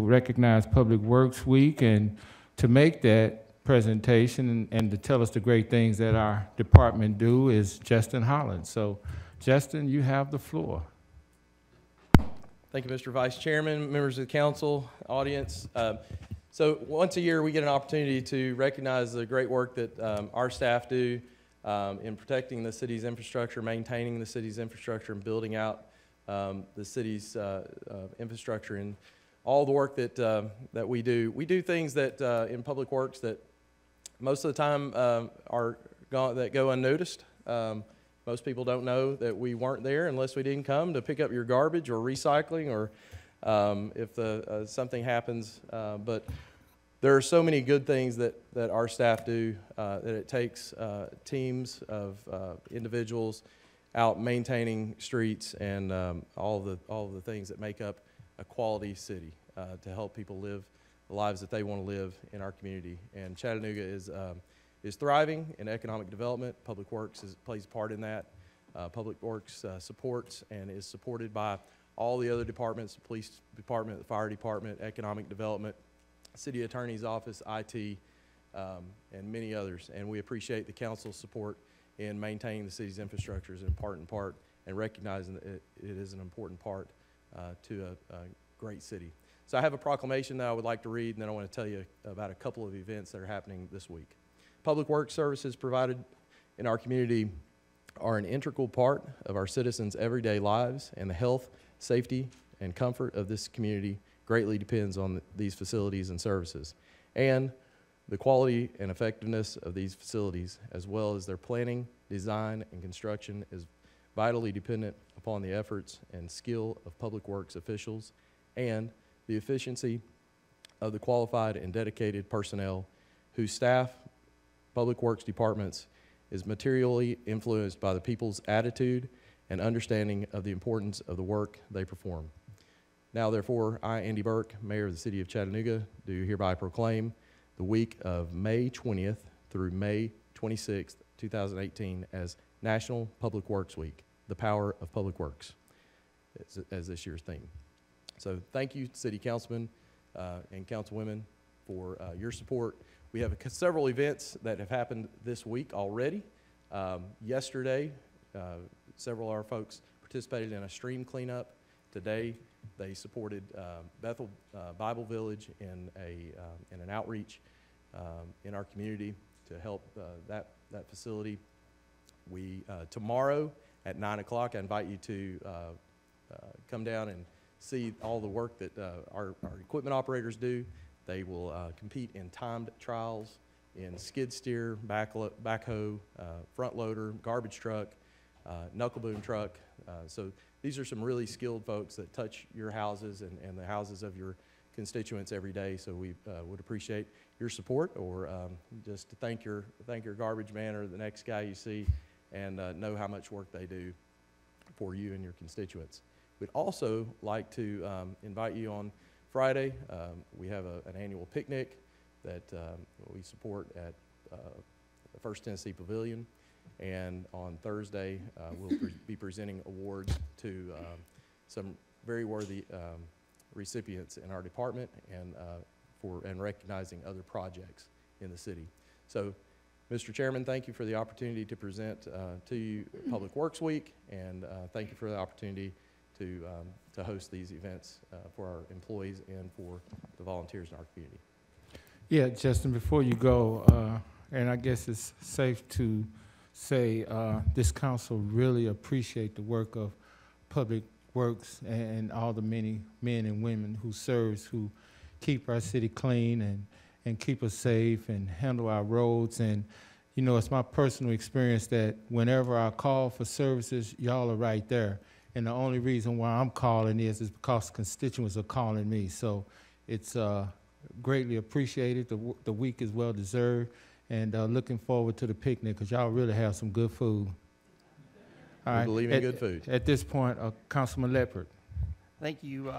recognize Public Works Week and to make that presentation and to tell us the great things that our department do is Justin Holland. So, Justin, you have the floor. Thank you, Mr. Vice Chairman, members of the council, audience. So once a year, we get an opportunity to recognize the great work that our staff do in protecting the city's infrastructure, maintaining the city's infrastructure, and building out the city's infrastructure, and all the work that we do. We do things that in public works that most of the time that go unnoticed. Most people don't know that we weren't there unless we didn't come to pick up your garbage or recycling, or if something happens. But there are so many good things that our staff do that it takes teams of individuals out maintaining streets and all of the things that make up a quality city to help people live the lives that they want to live in our community. And Chattanooga is thriving in economic development. Public Works plays a part in that. Public Works supports and is supported by all the other departments: the police department, the fire department, economic development, city attorney's office, IT, and many others. And we appreciate the council's support in maintaining the city's infrastructure as an important part and recognizing that it is an important part to a great city. So I have a proclamation that I would like to read, and then I want to tell you about a couple of events that are happening this week. Public works services provided in our community are an integral part of our citizens' everyday lives, and the health, safety, and comfort of this community greatly depends on these facilities and services. And the quality and effectiveness of these facilities, as well as their planning, design, and construction, is vitally dependent upon the efforts and skill of public works officials and the efficiency of the qualified and dedicated personnel whose staff public works departments is materially influenced by the people's attitude and understanding of the importance of the work they perform. Now, therefore, I, Andy Burke, Mayor of the City of Chattanooga, do hereby proclaim the week of May 20th through May 26th, 2018 as National Public Works Week, the power of public works, as this year's theme. So thank you, City Councilmen and Councilwomen, for your support. We have several events that have happened this week already. Yesterday, several of our folks participated in a stream cleanup. Today, they supported Bethel Bible Village in an outreach in our community to help that facility. Tomorrow at 9 o'clock, I invite you to come down and see all the work that our equipment operators do. They will compete in timed trials in skid steer, backhoe, front loader, garbage truck, knuckle boom truck. So these are some really skilled folks that touch your houses and the houses of your constituents every day. So we would appreciate your support, or just to thank your garbage man or the next guy you see, and know how much work they do for you and your constituents. We'd also like to invite you on Friday. We have an annual picnic that we support at the First Tennessee Pavilion. And on Thursday, we'll be presenting awards to some very worthy recipients in our department, and recognizing other projects in the city. So, Mr. Chairman, thank you for the opportunity to present to you Public Works Week, and thank you for the opportunity to host these events for our employees and for the volunteers in our community. Yeah, Justin, before you go, and I guess it's safe to say this council really appreciate the work of Public Works and all the many men and women who serves, who keep our city clean and keep us safe and handle our roads. And you know, it's my personal experience that whenever I call for services, y'all are right there. And the only reason why I'm calling is because constituents are calling me. So it's greatly appreciated. The week is well deserved, and looking forward to the picnic, because y'all really have some good food. All right. We believe in good food. At this point, Councilman Leopard. Thank you,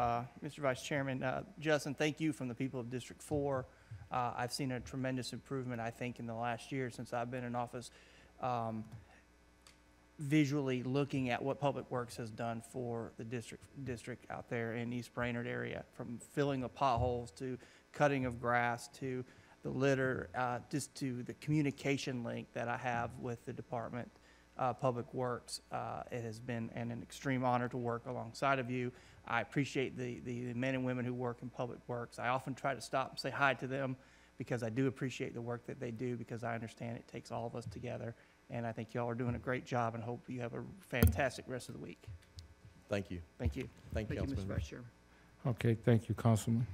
Mr. Vice Chairman. Justin, thank you from the people of District 4. I've seen a tremendous improvement, I think, in the last year since I've been in office. visually looking at what Public Works has done for the district out there in East Brainerd area, from filling of potholes to cutting of grass to the litter, just to the communication link that I have with the department, Public Works. It has been an extreme honor to work alongside of you. I appreciate the men and women who work in Public Works. I often try to stop and say hi to them because I do appreciate the work that they do, because I understand it takes all of us together. And I think y'all are doing a great job, and hope you have a fantastic rest of the week. Thank you. Thank you. Thank you, Mr. Councilman. Vice Chairman. Okay, thank you, Councilman.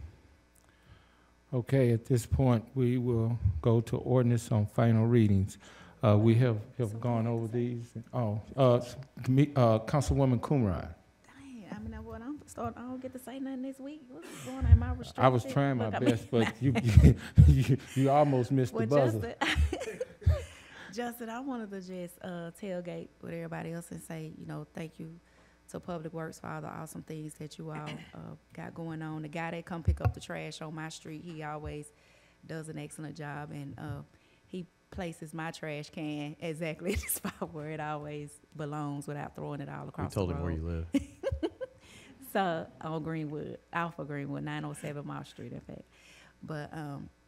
Okay, at this point, we will go to ordinance on final readings. We have gone over these. Councilwoman Coonrod. Dang, I mean, what I'm starting, I don't get to say nothing this week. What's going on? Am I restricted? I was trying my best, but you almost missed the buzzer. Justin, I wanted to just tailgate with everybody else and say, thank you to Public Works for all the awesome things that you all got going on. The guy that come pick up the trash on my street, he always does an excellent job, and he places my trash can exactly in the spot where it always belongs without throwing it all across the road. We told him where you live. So, on Greenwood, Alpha Greenwood, 907 Mile Street, in fact. But,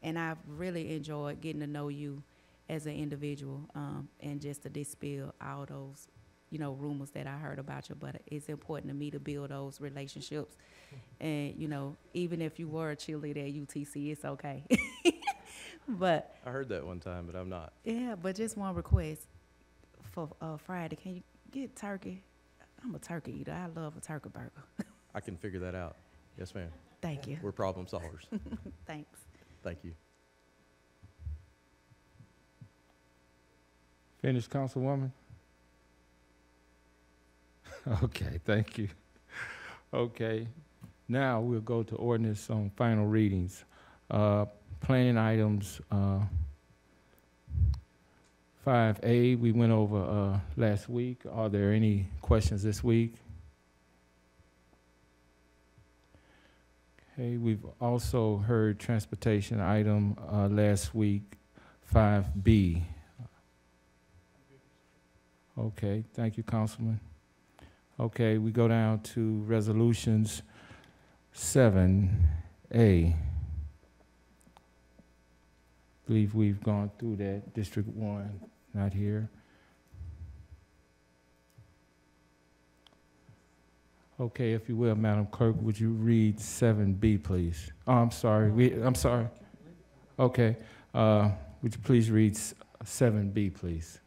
and I've really enjoyed getting to know you as an individual, and just to dispel all those, rumors that I heard about you. But it's important to me to build those relationships. And, even if you were a cheerleader at UTC, it's okay. But I heard that one time, but I'm not. yeah, but just one request for Friday. Can you get turkey? I'm a turkey eater. I love a turkey burger. I can figure that out. Yes, ma'am. Thank you. We're problem solvers. Thanks. Thank you. Finished, Councilwoman? Okay, thank you. Okay, now we'll go to ordinance on final readings. Planning items 5A, we went over last week. Are there any questions this week? Okay, we've also heard transportation item last week, 5B. Okay, thank you, Councilman. Okay, we go down to resolutions 7A. Believe we've gone through that. District 1, not here. Okay, if you will, Madam Clerk, would you read 7B, please? Oh, I'm sorry. I'm sorry. Okay, would you please read 7B, please?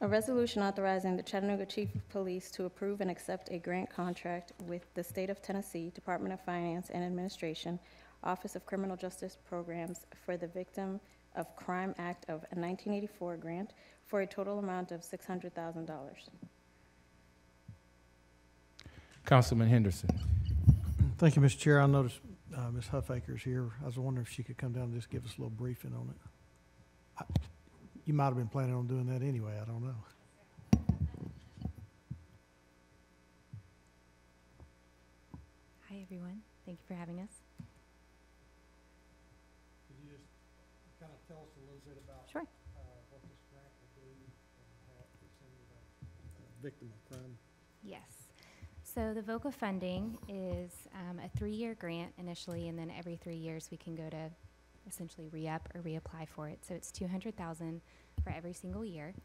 A resolution authorizing the Chattanooga Chief of Police to approve and accept a grant contract with the State of Tennessee Department of Finance and Administration, Office of Criminal Justice Programs for the Victim of Crime Act of 1984 grant for a total amount of $600,000. Councilman Henderson. Thank you, Mr. Chair. I noticed Ms. Huffaker's here. I was wondering if she could come down and just give us a little briefing on it. You might have been planning on doing that anyway. I don't know. Hi, everyone. Thank you for having us. Could you just kind of tell us a little bit about Sure. What this grant will do and how it fits in with a victim of crime? Yes. So the VOCA funding is a 3-year grant initially, and then every 3 years we can go to essentially re-up or reapply for it. So it's $200,000 for every single year.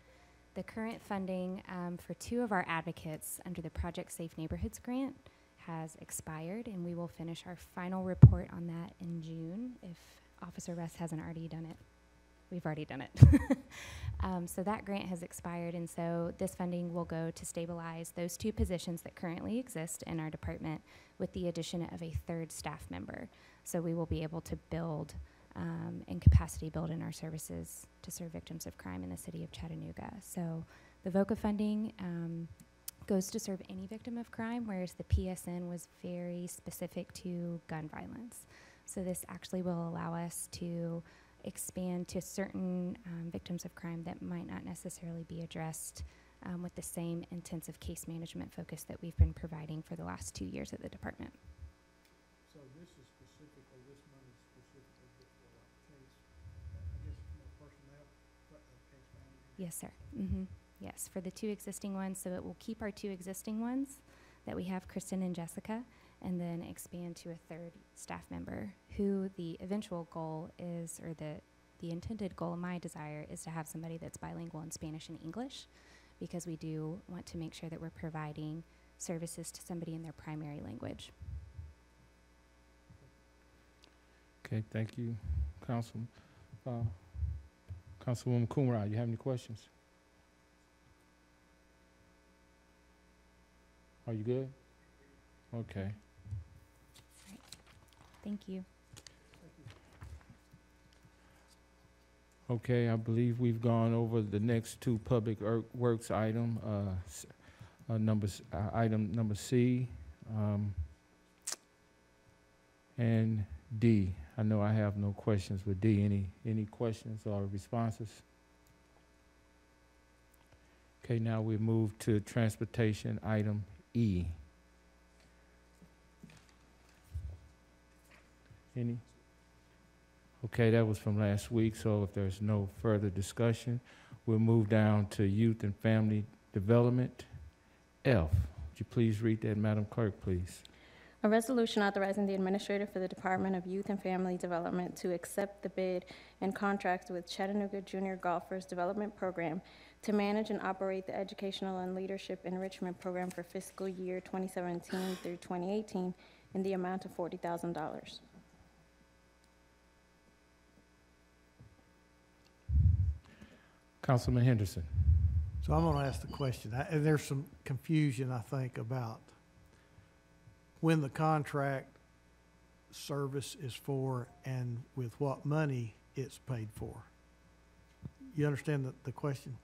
The current funding for 2 of our advocates under the Project Safe Neighborhoods grant has expired, and we will finish our final report on that in June if Officer Russ hasn't already done it. We've already done it. So that grant has expired, and so this funding will go to stabilize those 2 positions that currently exist in our department with the addition of a 3rd staff member. So we will be able to build and capacity build in our services to serve victims of crime in the city of Chattanooga. So the VOCA funding goes to serve any victim of crime, whereas the PSN was very specific to gun violence. So this actually will allow us to expand to certain victims of crime that might not necessarily be addressed with the same intensive case management focus that we've been providing for the last 2 years at the department. So this is specifically, this money is specifically for case, I guess, personnel, case management? Yes, sir. Mm-hmm. Yes, for the 2 existing ones. So it will keep our 2 existing ones that we have, Kristen and Jessica, and then expand to a 3rd staff member who the eventual goal is, or the intended goal, my desire, is to have somebody that's bilingual in Spanish and English, because we do want to make sure that we're providing services to somebody in their primary language. Okay, thank you, Councilwoman Kumar. You have any questions? Are you good? Okay. Thank you. Okay, I believe we've gone over the next 2 public works item, item number C, and D. I know I have no questions with D. Any questions or responses? Okay, now we move to transportation item E. Any? Okay, that was from last week, so if there's no further discussion, we'll move down to youth and family development. F. Would you please read that, Madam Clerk, please? A resolution authorizing the administrator for the Department of Youth and Family Development to accept the bid and contract with Chattanooga Junior Golfers Development Program to manage and operate the Educational and Leadership Enrichment Program for fiscal year 2017 through 2018 in the amount of $40,000. Councilman Henderson. So I'm gonna ask the question, and there's some confusion, I think, about when the contract service is for and with what money it's paid for. You understand the question?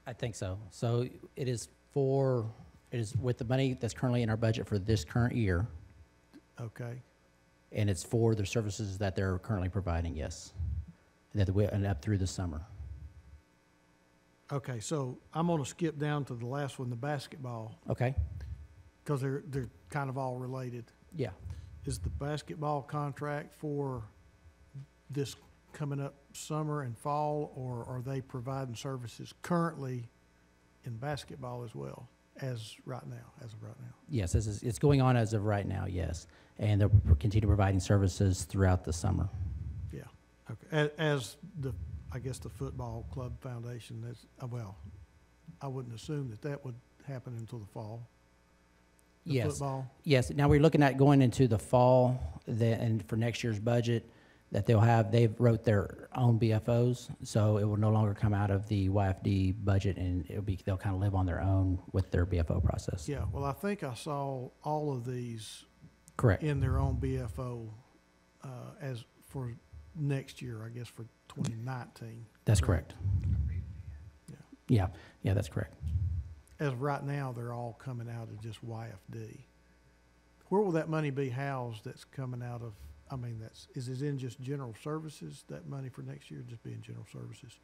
I think so. So it is with the money that's currently in our budget for this current year, Okay. and it's for the services that they're currently providing, yes. And up through the summer. Okay, so I'm gonna skip down to the last one, the basketball, Okay? because they're kind of all related. Yeah. Is the basketball contract for this coming up summer and fall, or are they providing services currently in basketball as well, as of right now? Yes, it's going on as of right now, yes. And they'll continue providing services throughout the summer. Yeah, okay. As I guess the football club foundation, well, I wouldn't assume that would happen until the fall. The Yes. football? Yes, now we're looking at going into the fall, and for next year's budget, that they've wrote their own BFOs, so it will no longer come out of the YFD budget, and they'll kind of live on their own with their BFO process. Yeah, well, I think I saw all of these Correct. in their own BFO as for next year, I guess, for 2019. That's correct. Yeah. Yeah, that's correct. As of right now, they're all coming out of just YFD. Where will that money be housed that's coming out of, is it in just general services, that money for next year, just be in general services?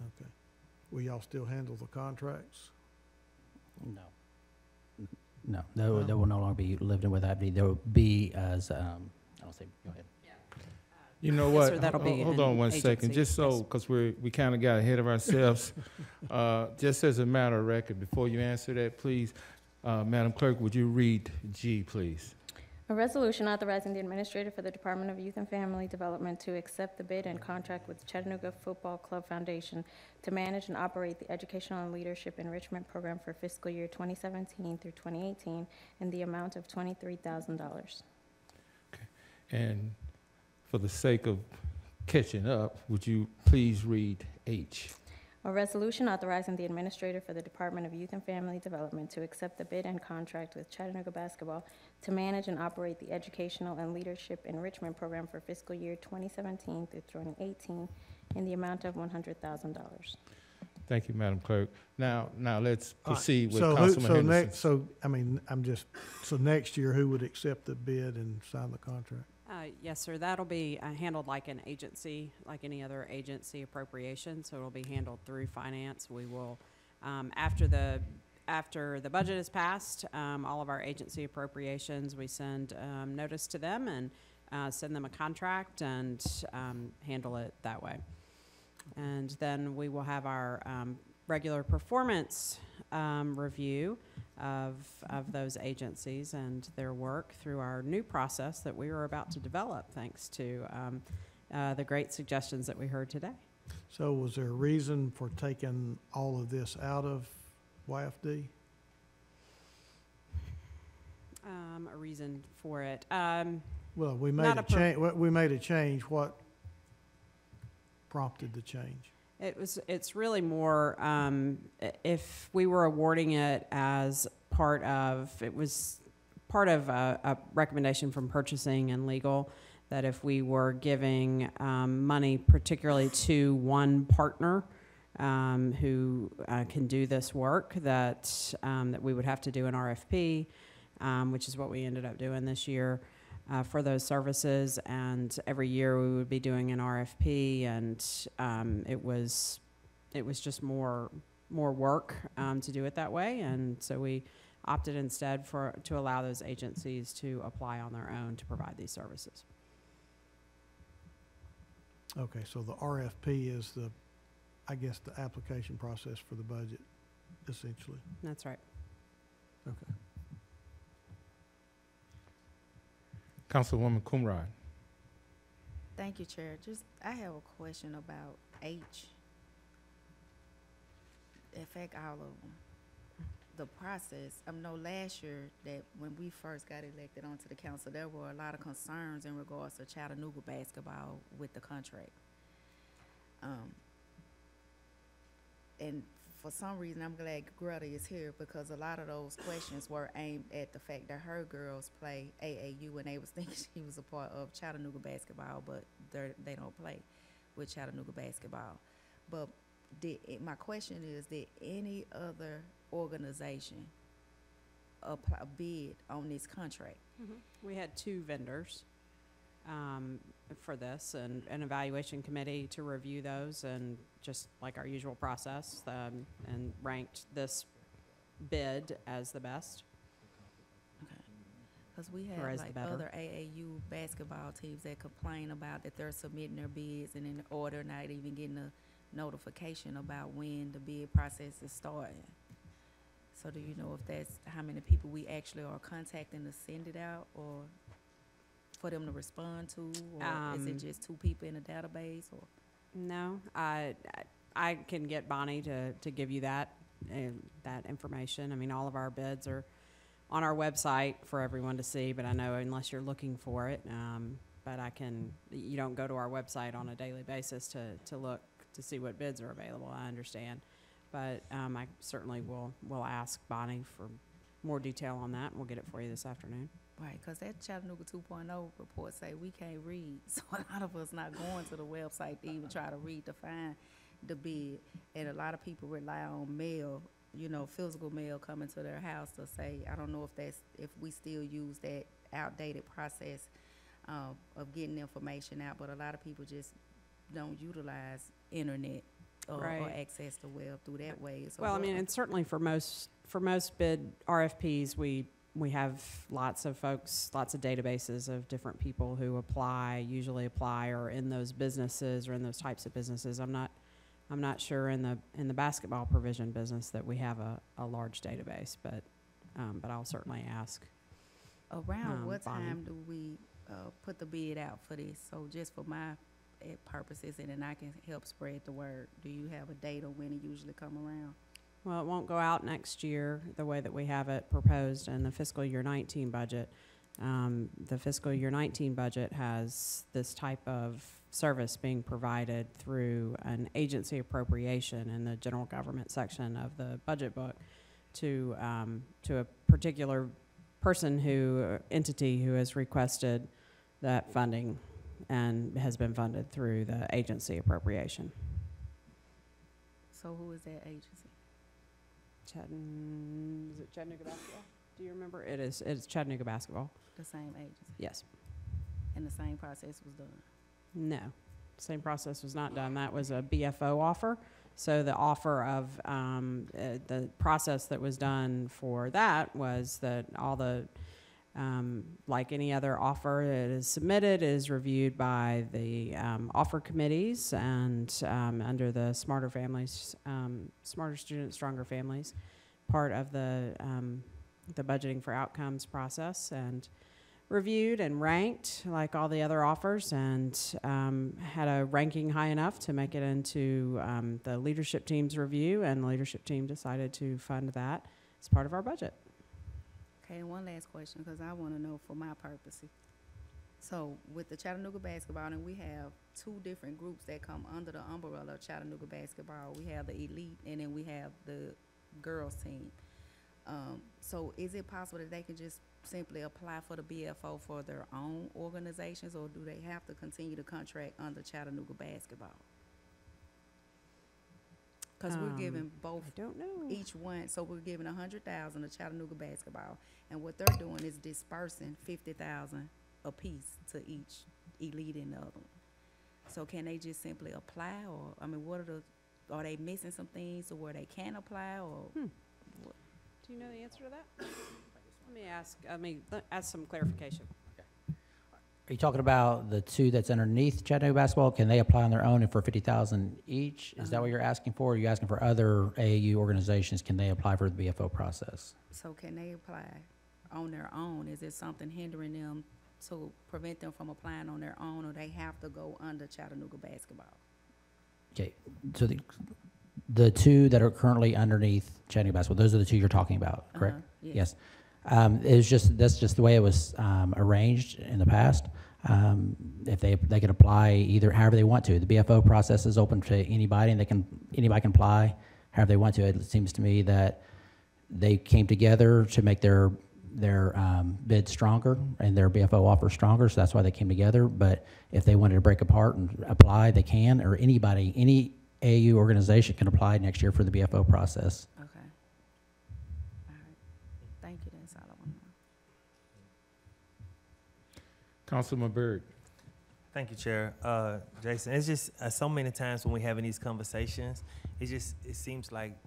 Okay. Will y'all still handle the contracts? No, they will no longer be lived in with YFD. There will be as, I'll say, go ahead. You know Yes, what? sir, that'll be Hold an on one second, agency, just so, yes. because we kind of got ahead of ourselves. Just as a matter of record, before you answer that, please, Madam Clerk, would you read G, please? A resolution authorizing the administrator for the Department of Youth and Family Development to accept the bid and contract with Chattanooga Football Club Foundation to manage and operate the Educational and Leadership Enrichment Program for fiscal year 2017 through 2018 in the amount of $23,000. And for the sake of catching up, would you please read H? A resolution authorizing the administrator for the Department of Youth and Family Development to accept the bid and contract with Chattanooga Basketball to manage and operate the Educational and Leadership Enrichment Program for fiscal year 2017 through 2018 in the amount of $100,000. Thank you, Madam Clerk. Now let's All right, proceed with so Councilman Henderson. So next year, who would accept the bid and sign the contract? Yes, sir. That'll be handled like an agency, like any other agency appropriation. So it'll be handled through finance. We will, after the budget is passed, all of our agency appropriations, we send notice to them and send them a contract and handle it that way. And then we will have our regular performance review of those agencies and their work through our new process that we are about to develop, thanks to the great suggestions that we heard today. So was there a reason for taking all of this out of YFD? A reason for it. Well, we Not made a a per- change, we made a change. What prompted the change? It's really more, if we were awarding it as part of a recommendation from purchasing and legal, that if we were giving money particularly to one partner who can do this work, that we would have to do an RFP, which is what we ended up doing this year. For those services, and every year we would be doing an RFP, and it was just more work to do it that way, and so we opted instead to allow those agencies to apply on their own to provide these services. Okay, so the RFP is the application process for the budget, essentially. That's right. Okay. Councilwoman Coonrod. Thank you, Chair. I have a question about H. In fact, all of them. The process. I know last year that when we first got elected onto the council, there were a lot of concerns in regards to Chattanooga basketball with the contract. And for some reason, I'm glad Greta is here, because a lot of those questions were aimed at the fact that her girls play AAU, and they was thinking she was a part of Chattanooga basketball, but they don't play with Chattanooga basketball. But my question is, did any other organization bid on this contract? We had 2 vendors for this, and an evaluation committee to review those, and just like our usual process, and ranked this bid as the best. Okay. Because we Or have as the like better. other AAU basketball teams that complain about that they're submitting their bids and in order not even getting a notification about when the bid process is starting. So do you know if that's how many people we actually are contacting to send it out, or for them to respond to, or is it just 2 people in a database? Or No, I can get Bonnie to give you that information. I mean, all of our bids are on our website for everyone to see, but I know unless you're looking for it, but you don't go to our website on a daily basis to look to see what bids are available. I understand, but I certainly will ask Bonnie for more detail on that, and we'll get it for you this afternoon. right, because that Chattanooga 2.0 report say we can't read, so a lot of us not going to the website to even try to read to find the bid, and a lot of people rely on mail, physical mail coming to their house to say. I don't know if we still use that outdated process of getting information out, but a lot of people just don't utilize internet or Right. access the web through that way. So Well, I mean, and certainly for most bid RFPs, we have lots of folks, lots of databases of different people who usually apply, or in those businesses or in those types of businesses. I'm not sure in the basketball provision business that we have a large database, but I'll certainly ask. around what Bonnie. time do we put the bid out for this? So just for my purposes, and then I can help spread the word. Do you have a date on when it usually come around? Well, it won't go out next year the way that we have it proposed in the fiscal year 19 budget. The fiscal year 19 budget has this type of service being provided through an agency appropriation in the general government section of the budget book to a particular entity who has requested that funding and has been funded through the agency appropriation. So who is that agency? Is it Chattanooga Basketball? Do you remember? It's Chattanooga Basketball. The same agency? Yes. And the same process was done? No, same process was not done. That was a BFO offer. So the offer of the process that was done for that was that all the Like any other offer that is submitted, it is reviewed by the offer committees and under the Smarter Families, Smarter Students, Stronger Families part of the budgeting for outcomes process, and reviewed and ranked like all the other offers, and had a ranking high enough to make it into the leadership team's review, and the leadership team decided to fund that as part of our budget. Okay, and one last question, because I want to know for my purposes. So with the Chattanooga basketball, and we have 2 different groups that come under the umbrella of Chattanooga basketball. We have the elite, and then we have the girls team. So is it possible that they can just simply apply for the BFO for their own organizations, or do they have to continue to contract under Chattanooga basketball? Because we're giving both, I don't know. each one, so we're giving 100,000 to Chattanooga basketball, and what they're doing is dispersing 50,000 apiece to each elite and the other one. So can they just simply apply, or, I mean, are they missing some things to where they can apply, or? What? Do you know the answer to that? Let me ask some clarification. Are you talking about the 2 that's underneath Chattanooga basketball? Can they apply on their own and for 50,000 each? Is that what you're asking for? Or are you asking for other AAU organizations? Can they apply for the BFO process? So can they apply on their own? Is there something hindering them to prevent them from applying on their own, or they have to go under Chattanooga basketball? Okay, so the 2 that are currently underneath Chattanooga basketball, those are the 2 you're talking about, correct? Yes. That's just the way it was arranged in the past. If they could apply either however they want to. The BFO process is open to anybody, and anybody can apply however they want to. It seems to me that they came together to make their bid stronger and their BFO offer stronger, so that's why they came together. But if they wanted to break apart and apply, they can, or any AAU organization can apply next year for the BFO process. Okay. All right. Thank you. That's all I want to know. Councilman Byrd. Thank you, Chair. Jason, it's just so many times when we're having these conversations, it seems like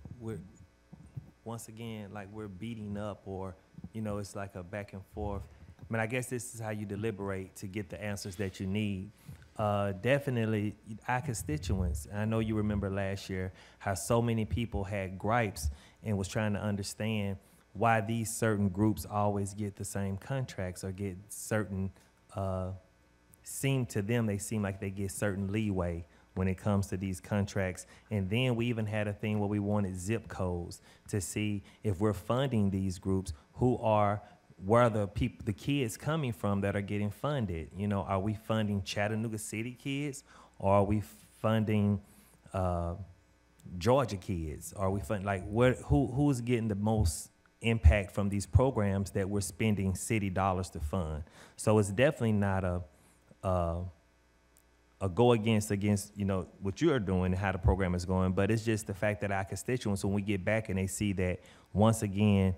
once again, we're beating up, or, it's like a back and forth. I mean, I guess this is how you deliberate to get the answers that you need. Definitely, our constituents, I know you remember last year how so many people had gripes and was trying to understand why these certain groups always get the same contracts, or get certain, seem like they get certain leeway when it comes to these contracts. And then we even had a thing where we wanted zip codes to see if we're funding these groups, where the kids coming from that are getting funded. Are we funding Chattanooga City kids, or are we funding Georgia kids? Are we funding, who's getting the most impact from these programs that we're spending city dollars to fund? So it's definitely not a go against what you're doing and how the program is going, but it's just the fact that our constituents, when we get back and they see that once again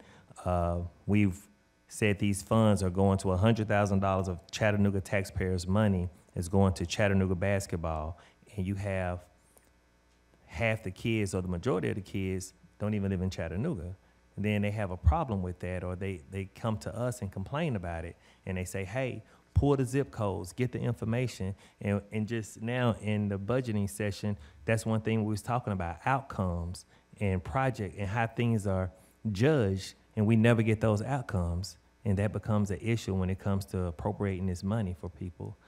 we've said these funds are going to $100,000 of Chattanooga taxpayers' money is going to Chattanooga basketball, and you have half the kids, or the majority of the kids, don't even live in Chattanooga. And then they have a problem with that, or they come to us and complain about it, and they say, hey, pull the zip codes, get the information. And just now in the budgeting session, that's one thing we was talking about, outcomes and project and how things are judged, and we never get those outcomes. And that becomes an issue when it comes to appropriating this money for people.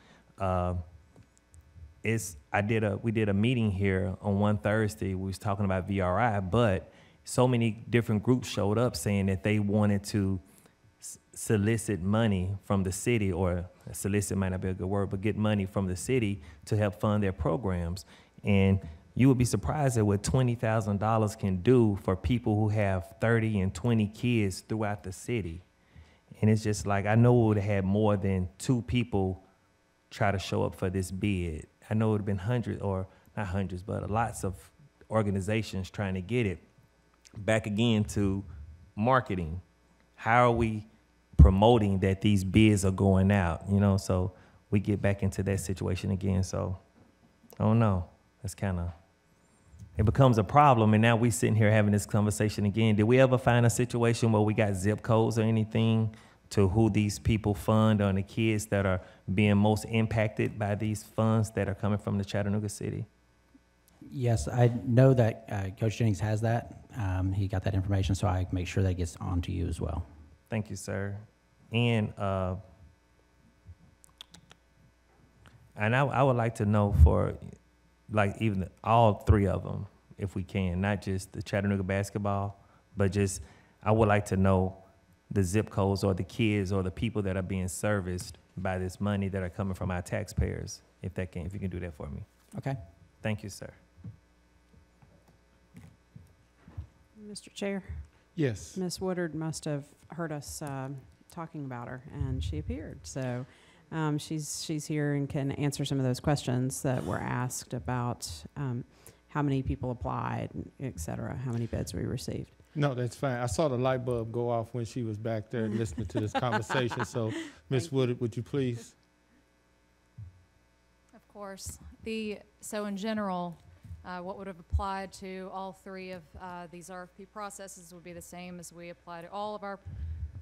We did a meeting here on one Thursday. We was talking about VRI, but so many different groups showed up saying that they wanted to solicit money from the city, or solicit might not be a good word, but get money from the city to help fund their programs. And you would be surprised at what $20,000 can do for people who have 30 and 20 kids throughout the city. And it's just like, I know it would have had more than 2 people try to show up for this bid. I know it would have been hundreds, or not hundreds, but lots of organizations trying to get it. Back again to marketing. How are we promoting that these bids are going out? So we get back into that situation again. So I don't know. That's it becomes a problem, and now we sitting here having this conversation again. Did we ever find a situation where we got zip codes or anything to who these people fund or the kids that are being most impacted by these funds that are coming from the Chattanooga city? Yes, I know that Coach Jennings has that. He got that information, so I make sure that gets on to you as well. Thank you, sir. And I would like to know for, like, even all three of them, if we can, not just the Chattanooga basketball, but just, I would like to know the zip codes or the kids or the people that are being serviced by this money that are coming from our taxpayers, if you can do that for me. Okay. Thank you, sir. Mr. Chair, Yes. Ms. Woodard must have heard us talking about her, and she appeared. So she's here and can answer some of those questions that were asked about how many people applied, et cetera, how many bids we received. No, that's fine. I saw the light bulb go off when she was back there listening to this conversation. So, Ms. Woodard, would you please? Of course. So in general, what would have applied to all three of these RFP processes would be the same as we apply to all of our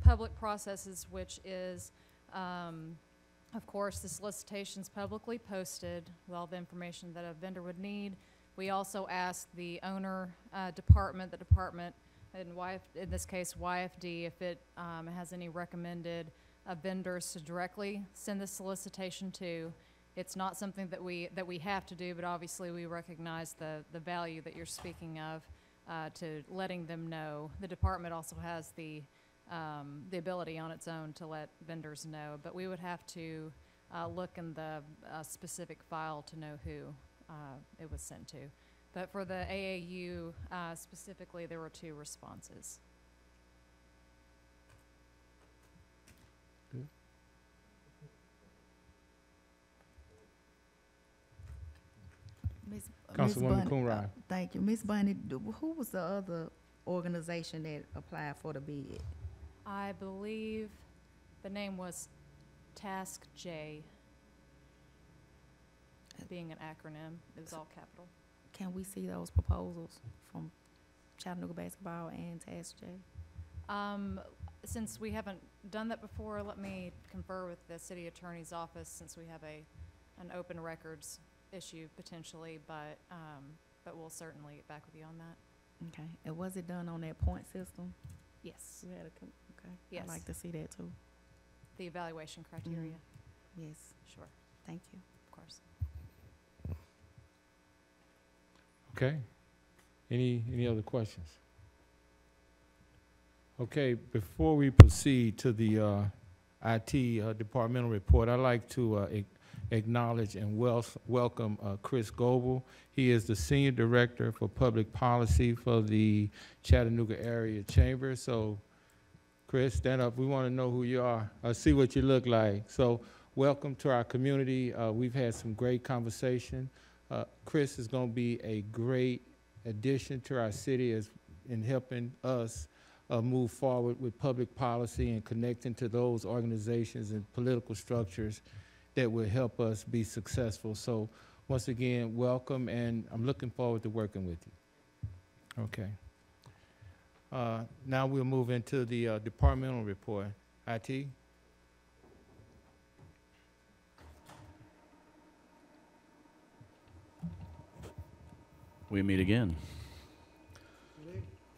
public processes, which is, of course, the solicitation's publicly posted with all the information that a vendor would need. We also ask the owner department, in this case YFD, if it has any recommended vendors to directly send the solicitation to. It's not something that we have to do, but obviously we recognize the value that you're speaking of to letting them know. The department also has the ability on its own to let vendors know, but we would have to look in the specific file to know who it was sent to. But for the AAU specifically, there were 2 responses. Councilwoman Coonrod. Thank you. Ms. Bunny, who was the other organization that applied for the bid? I believe the name was Task J, being an acronym. It was all capital. Can we see those proposals from Chattanooga Basketball and Task J? Since we haven't done that before, let me confer with the city attorney's office, since we have an open records issue potentially, but we'll certainly get back with you on that. Okay. And was it done on that point system? Yes. You had okay. Yes. I'd like to see that too. The evaluation criteria. Yes. Sure. Thank you. Of course. Okay. Any other questions? Okay, before we proceed to the IT departmental report, I'd like to acknowledge and welcome Chris Goebel. He is the Senior Director for Public Policy for the Chattanooga Area Chamber. So, Chris, stand up. We want to know who you are. See what you look like. So, welcome to our community. We've had some great conversation. Chris is going to be a great addition to our city in helping us move forward with public policy and connecting to those organizations and political structures that will help us be successful. So once again, welcome, and I'm looking forward to working with you. Okay. Now we'll move into the departmental report. IT? We meet again.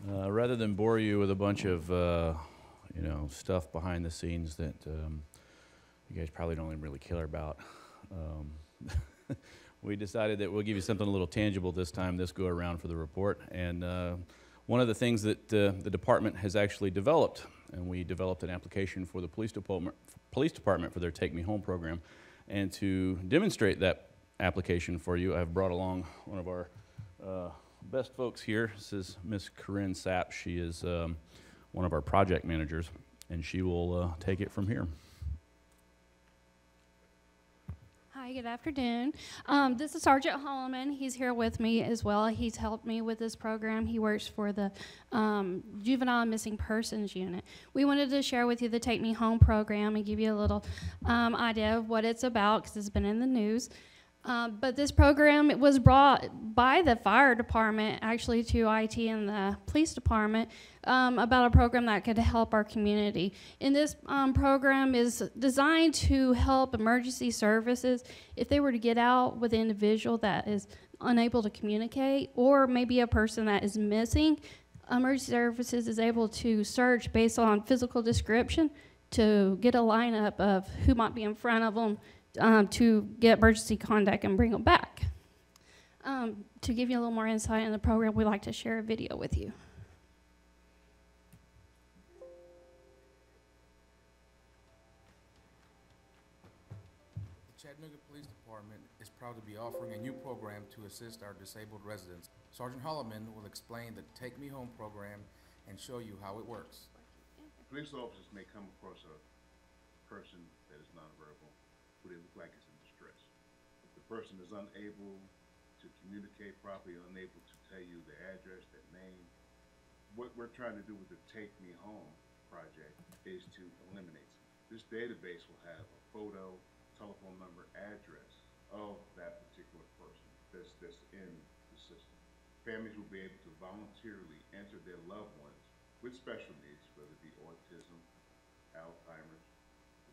Rather than bore you with a bunch of stuff behind the scenes that you guys probably don't even really care about, we decided that we'll give you something a little tangible this time, this go around for the report. And one of the things that the department has actually developed, and we developed an application for the police department for their Take Me Home program. And to demonstrate that application for you, I've brought along one of our best folks here. This is Miss Corinne Sapp. She is one of our project managers, and she will take it from here. Hi, good afternoon. This is Sergeant Holloman. He's here with me as well. He's helped me with this program. He works for the Juvenile Missing Persons Unit. We wanted to share with you the Take Me Home program and give you a little idea of what it's about, because it's been in the news. But this program, it was brought by the fire department actually to IT and the police department about a program that could help our community. And this program is designed to help emergency services if they were to get out with an individual that is unable to communicate, or maybe a person that is missing. Emergency services is able to search based on physical description to get a lineup of who might be in front of them to get emergency contact and bring them back. To give you a little more insight in the program, we'd like to share a video with you. The Chattanooga Police Department is proud to be offering a new program to assist our disabled residents. Sergeant Holloman will explain the Take Me Home program and show you how it works. Police officers may come across a person that is nonverbal, who they look like is in distress. If the person is unable to communicate properly, unable to tell you their address, their name, what we're trying to do with the Take Me Home project is to eliminate some. This database will have a photo, telephone number, address of that particular person that's in the system. Families will be able to voluntarily enter their loved ones with special needs, whether it be autism, Alzheimer's,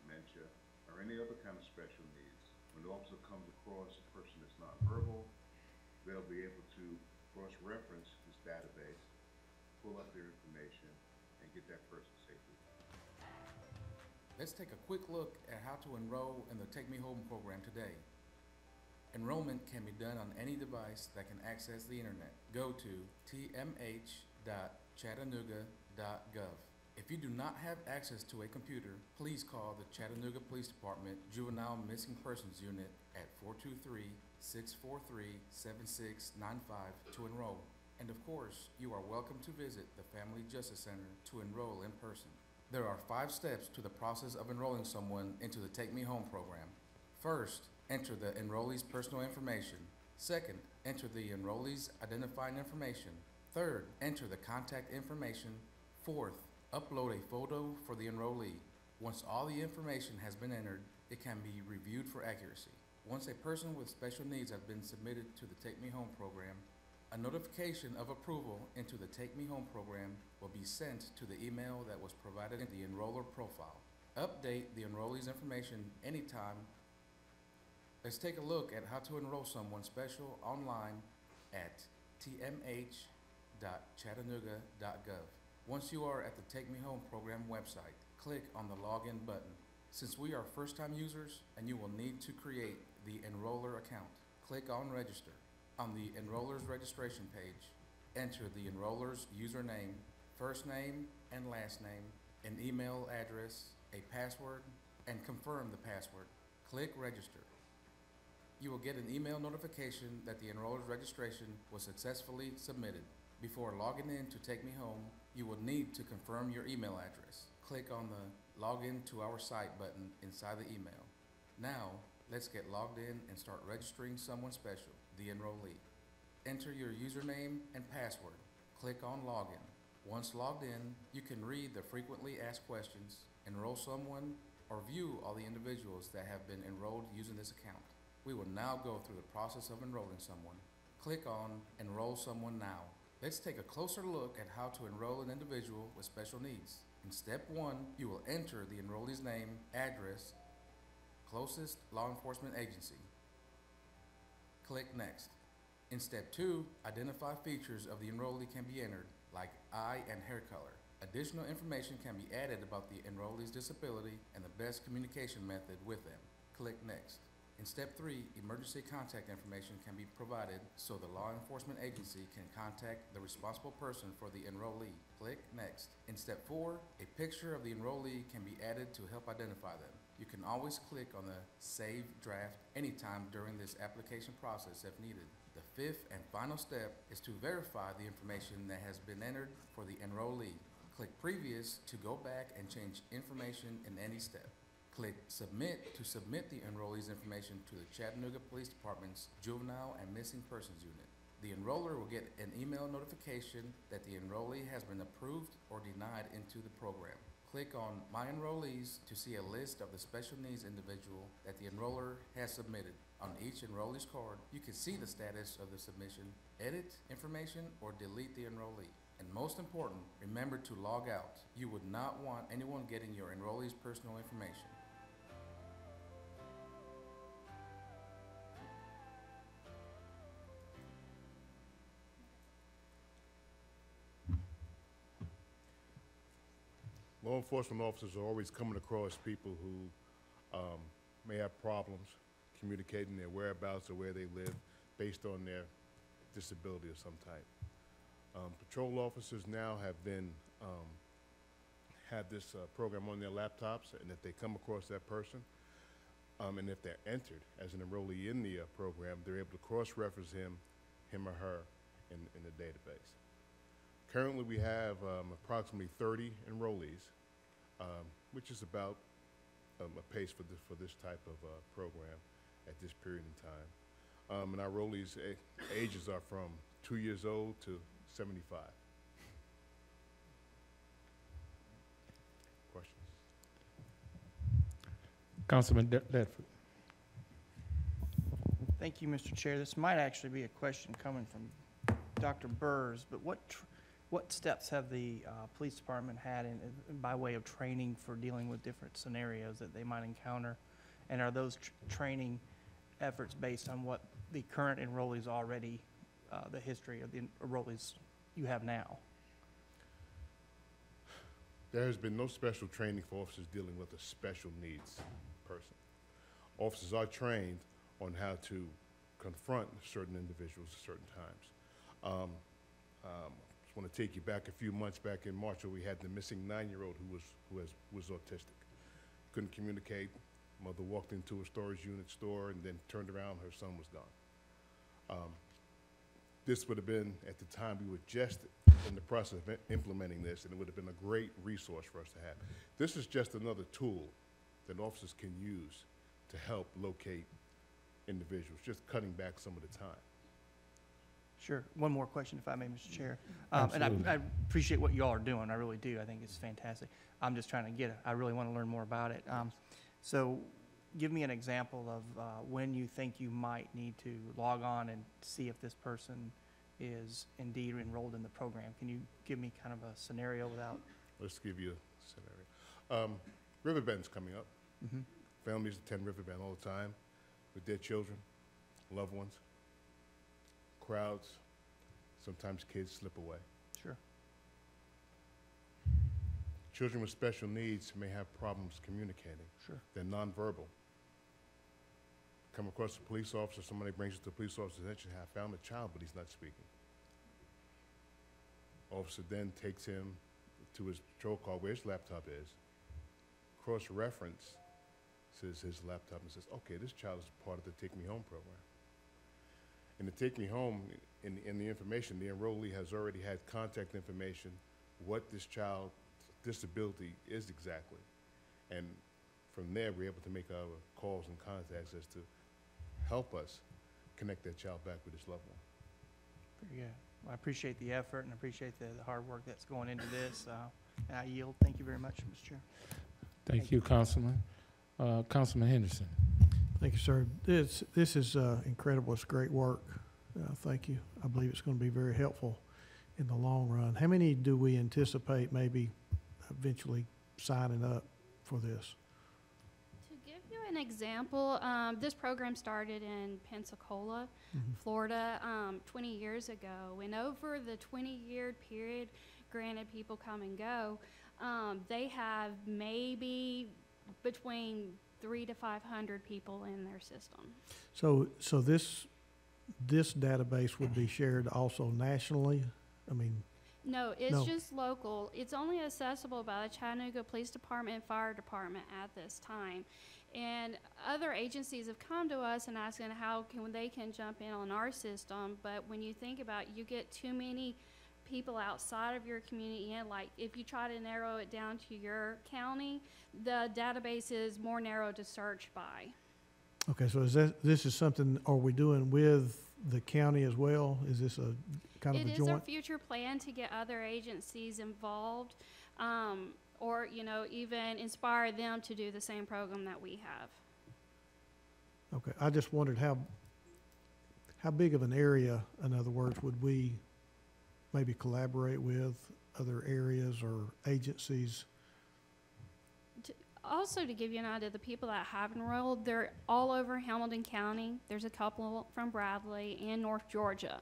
dementia, or any other kind of special needs. When the officer comes across a person that's nonverbal, they'll be able to cross-reference this database, pull up their information, and get that person safely. Let's take a quick look at how to enroll in the Take Me Home program today. Enrollment can be done on any device that can access the internet. Go to tmh.chattanooga.gov. If you do not have access to a computer, please call the Chattanooga Police Department Juvenile Missing Persons Unit at 423-643-7695 to enroll. And of course, you are welcome to visit the Family Justice Center to enroll in person. There are 5 steps to the process of enrolling someone into the Take Me Home program. First, enter the enrollee's personal information. Second, enter the enrollee's identifying information. Third, enter the contact information. Fourth, upload a photo for the enrollee. Once all the information has been entered, it can be reviewed for accuracy. Once a person with special needs has been submitted to the Take Me Home program, a notification of approval into the Take Me Home program will be sent to the email that was provided in the enroller profile. Update the enrollee's information anytime. Let's take a look at how to enroll someone special online at tmh.chattanooga.gov. Once you are at the Take Me Home program website, click on the Login button. Since we are first-time users and you will need to create the enroller account, click on Register. On the enroller's registration page, enter the enroller's username, first name and last name, an email address, a password, and confirm the password. Click Register. You will get an email notification that the enroller's registration was successfully submitted. Before logging in to Take Me Home, you will need to confirm your email address. Click on the Login to Our Site button inside the email. Now, let's get logged in and start registering someone special, the enrollee. Enter your username and password. Click on Login. Once logged in, you can read the frequently asked questions, enroll someone, or view all the individuals that have been enrolled using this account. We will now go through the process of enrolling someone. Click on Enroll Someone Now. Let's take a closer look at how to enroll an individual with special needs. In step 1, you will enter the enrollee's name, address, closest law enforcement agency. Click Next. In step 2, identify features of the enrollee can be entered, like eye and hair color. Additional information can be added about the enrollee's disability and the best communication method with them. Click Next. In step 3, emergency contact information can be provided so the law enforcement agency can contact the responsible person for the enrollee. Click Next. In step 4, a picture of the enrollee can be added to help identify them. You can always click on the Save Draft anytime during this application process if needed. The 5th and final step is to verify the information that has been entered for the enrollee. Click Previous to go back and change information in any step. Click Submit to submit the enrollee's information to the Chattanooga Police Department's Juvenile and Missing Persons Unit. The enroller will get an email notification that the enrollee has been approved or denied into the program. Click on My Enrollees to see a list of the special needs individual that the enroller has submitted. On each enrollee's card, you can see the status of the submission, edit information, or delete the enrollee. And most important, remember to log out. You would not want anyone getting your enrollee's personal information. Law enforcement officers are always coming across people who may have problems communicating their whereabouts or where they live based on their disability of some type. Patrol officers now have been had this program on their laptops, and if they come across that person, and if they're entered as an enrollee in the program, they're able to cross-reference him or her in the database. Currently, we have approximately 30 enrollees, which is about a pace for this type of program at this period in time. And our enrollees' ages are from 2 years old to 75. Questions? Councilman Ledford. Thank you, Mr. Chair. This might actually be a question coming from Dr. Burrs, but what steps have the police department had by way of training for dealing with different scenarios that they might encounter? And are those training efforts based on what the current enrollees already, the history of the enrollees you have now? There has been no special training for officers dealing with a special needs person. Officers are trained on how to confront certain individuals at certain times. Just want to take you back a few months back in March where we had the missing 9-year-old who was autistic. Couldn't communicate. Mother walked into a storage unit store and then turned around, her son was gone. This would have been, at the time, we were just in the process of implementing this, and it would have been a great resource for us to have. This is just another tool that officers can use to help locate individuals, just cutting back some of the time. Sure. One more question, if I may, Mr. Chair. Absolutely. And I appreciate what you all are doing. I really do. I think it's fantastic. I'm just trying to get it. I really want to learn more about it. So give me an example of when you think you might need to log on and see if this person is indeed enrolled in the program. Can you give me kind of a scenario without? Let's give you a scenario. Riverbend's coming up. Mm-hmm. Families attend Riverbend all the time with their children, loved ones, crowds. Sometimes kids slip away. Sure. Children with special needs may have problems communicating. Sure. They're nonverbal. Come across a police officer, somebody brings it to the police officer's attention, I found a child, but he's not speaking. Officer then takes him to his patrol car where his laptop is, cross-reference says his laptop and says, okay, this child is part of the Take Me Home program. In the Take Me Home, in the information, the enrollee has already had contact information, what this child's disability is exactly. And from there, we're able to make our calls and contacts as to help us connect that child back with his loved one. Very good. Well, I appreciate the effort and appreciate the hard work that's going into this. And I yield. Thank you very much, Mr. Chair. Thank you, Councilman. Councilman Henderson. Thank you, sir. This is incredible. It's great work. Thank you. I believe it's going to be very helpful in the long run. How many do we anticipate maybe eventually signing up for this? To give you an example, this program started in Pensacola, Mm-hmm. Florida, 20 years ago. And over the 20-year period, granted people come and go, they have maybe between 300 to 500 people in their system. So this database would be shared also nationally? I mean, No, it's No. just local. It's only accessible by the Chattanooga Police Department and Fire Department at this time. And other agencies have come to us and asking how they can jump in on our system. But when you think about it, you get too many people outside of your community, and like if you try to narrow it down to your county, the database is more narrow to search by. okay, so this is something, are we doing with the county as well? Is this a kind of a It is our joint? future plan to get other agencies involved. or, you know, even inspire them to do the same program that we have. Okay, I just wondered how big of an area, in other words, would we maybe collaborate with other areas or agencies? Also, to give you an idea, the people that have enrolled, they're all over Hamilton County. There's a couple from Bradley and North Georgia.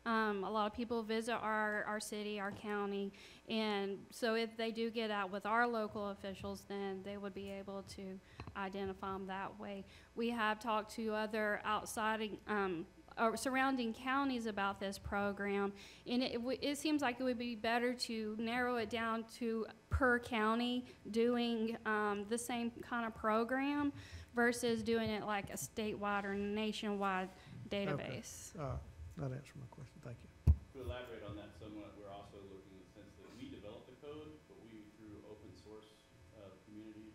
A lot of people visit our city, our county, and so if they do get out with our local officials, then they would be able to identify them that way. We have talked to other outside or surrounding counties about this program, and it seems like it would be better to narrow it down to per county doing the same kind of program versus doing it like a statewide or nationwide database. Okay. That answered my question. Thank you. To elaborate on that somewhat, we're also looking in the sense that we developed the code, but we, through open source community,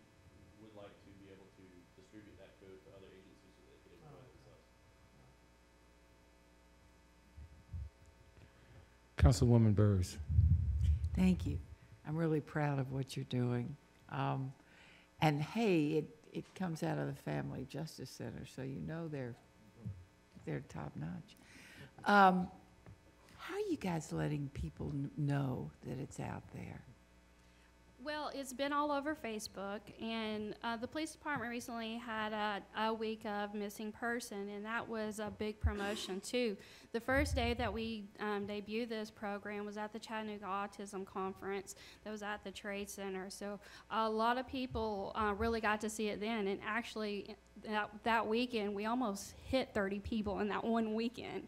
would like to be able to distribute that code to other agencies so they can enjoy themselves. Councilwoman Burrs. Thank you. I'm really proud of what you're doing. And hey, it comes out of the Family Justice Center, so you know they're top notch. How are you guys letting people know that it's out there? Well, it's been all over Facebook, and the police department recently had a week of missing person, and that was a big promotion too. The first day that we debuted this program was at the Chattanooga Autism Conference that was at the Trade Center. So a lot of people really got to see it then, and actually that weekend we almost hit 30 people in that one weekend.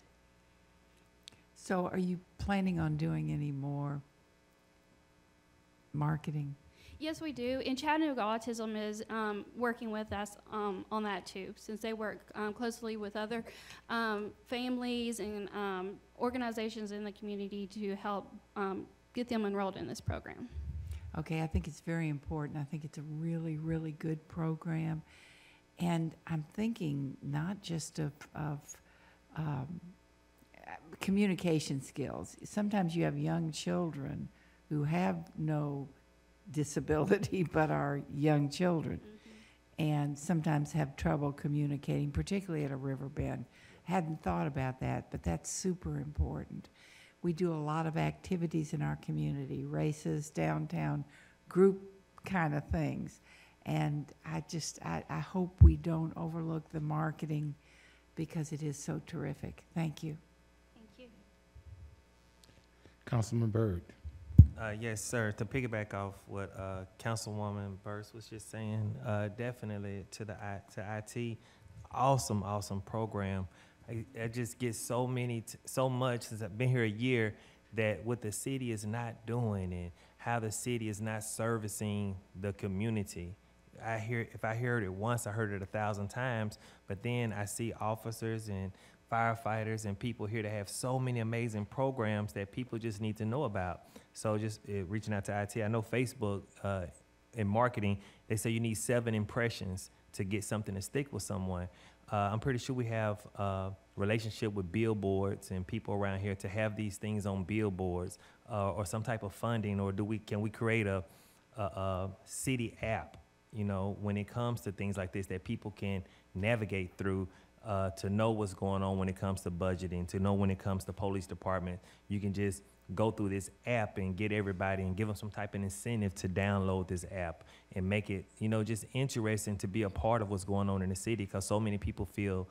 So are you planning on doing any more marketing? Yes, we do. And Chattanooga Autism is working with us on that too, since they work closely with other families and organizations in the community to help get them enrolled in this program. Okay, I think it's very important. I think it's a really, really good program. And I'm thinking not just of communication skills. Sometimes you have young children who have no disability but are young children, and sometimes have trouble communicating, particularly at a river bend. Hadn't thought about that, but that's super important. We do a lot of activities in our community, races, downtown, group kind of things. And I hope we don't overlook the marketing because it is so terrific. Thank you. Thank you. Councilman Byrd. Yes, sir. To piggyback off what Councilwoman Burst was just saying, definitely to IT, awesome program. I just get so much since I've been here a year that what the city is not doing and how the city is not servicing the community. If I heard it once, I heard it 1,000 times, but then I see officers and firefighters and people here that have so many amazing programs that people just need to know about. So just reaching out to IT. I know Facebook in marketing, they say you need 7 impressions to get something to stick with someone. I'm pretty sure we have a relationship with billboards and people around here to have these things on billboards or some type of funding, or can we create a city app, you know, when it comes to things like this that people can navigate through to know what's going on when it comes to budgeting, to know when it comes to police department. You can just go through this app and get everybody and give them some type of incentive to download this app and make it, you know, just interesting to be a part of what's going on in the city, because so many people feel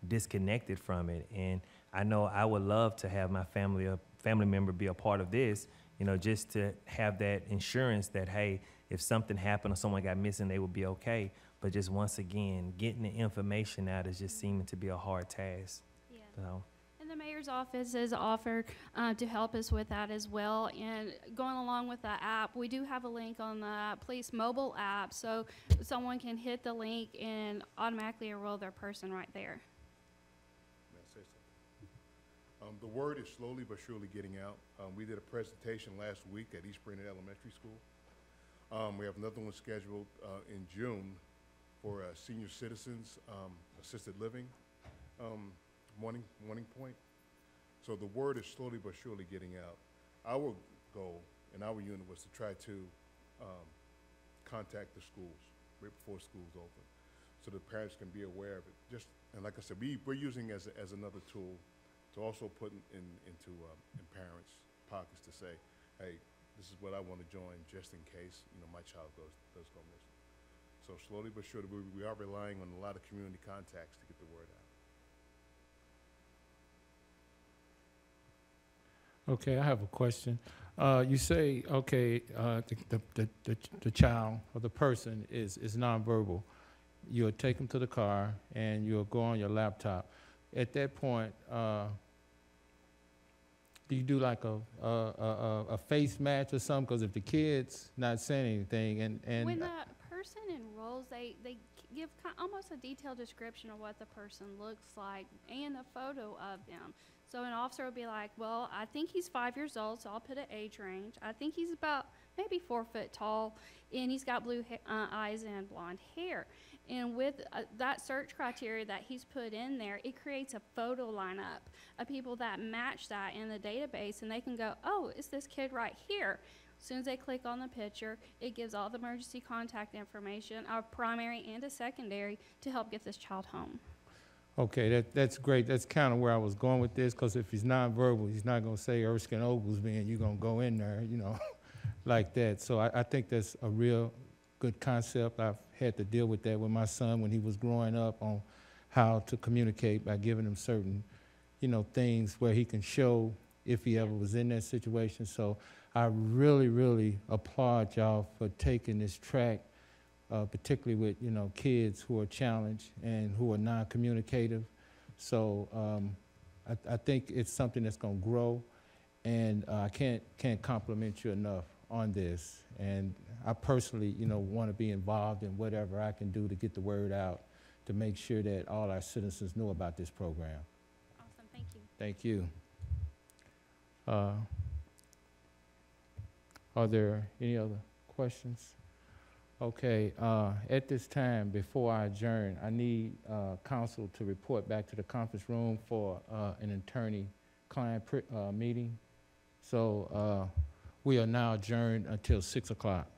disconnected from it. And I know I would love to have my family member be a part of this, you know, just to have that insurance that, hey, if something happened or someone got missing, they would be okay. But just once again, getting the information out is just seeming to be a hard task. Yeah. So. And the mayor's office has offered to help us with that as well. And going along with the app, we do have a link on the police mobile app, so someone can hit the link and automatically enroll their person right there. May I say something? The word is slowly but surely getting out. We did a presentation last week at East Brainerd Elementary School. We have another one scheduled in June for senior citizens, assisted living, Morning Point. So the word is slowly but surely getting out. Our goal and our unit was to try to contact the schools right before school's open, so the parents can be aware of it. Just, and like I said, we're using as another tool to also put into in parents' pockets to say, hey, this is what I want to join just in case, you know, my child does go missing. So slowly but surely, we are relying on a lot of community contacts to get the word out. Okay, I have a question. You say, okay, the child or the person is nonverbal. You'll take them to the car and you'll go on your laptop. At that point, do you do like a face match or something? Because if the kid's not saying anything and when the person enrolls, they give almost a detailed description of what the person looks like and a photo of them. So an officer will be like, well, I think he's 5 years old, so I'll put an age range. I think he's about maybe 4 foot tall, and he's got blue eyes and blonde hair. And with that search criteria that he's put in there, it creates a photo lineup of people that match that in the database, and they can go, oh, it's this kid right here. As soon as they click on the picture, it gives all the emergency contact information, our primary and a secondary, to help get this child home. okay, that's great. That's kind of where I was going with this, because if he's nonverbal, he's not going to say Erskine Oglesby and you're going to go in there, you know, like that. So I think that's a real good concept. I've had to deal with that with my son when he was growing up on how to communicate by giving him certain, you know, things where he can show if he ever was in that situation. So I really, really applaud y'all for taking this track, particularly with, you know, kids who are challenged and who are non-communicative. So I think it's something that's going to grow, and I can't compliment you enough on this. And I personally, you know, want to be involved in whatever I can do to get the word out to make sure that all our citizens know about this program. Awesome, thank you. Thank you. Are there any other questions? Okay, at this time, before I adjourn, I need council to report back to the conference room for an attorney-client meeting. So we are now adjourned until 6 o'clock.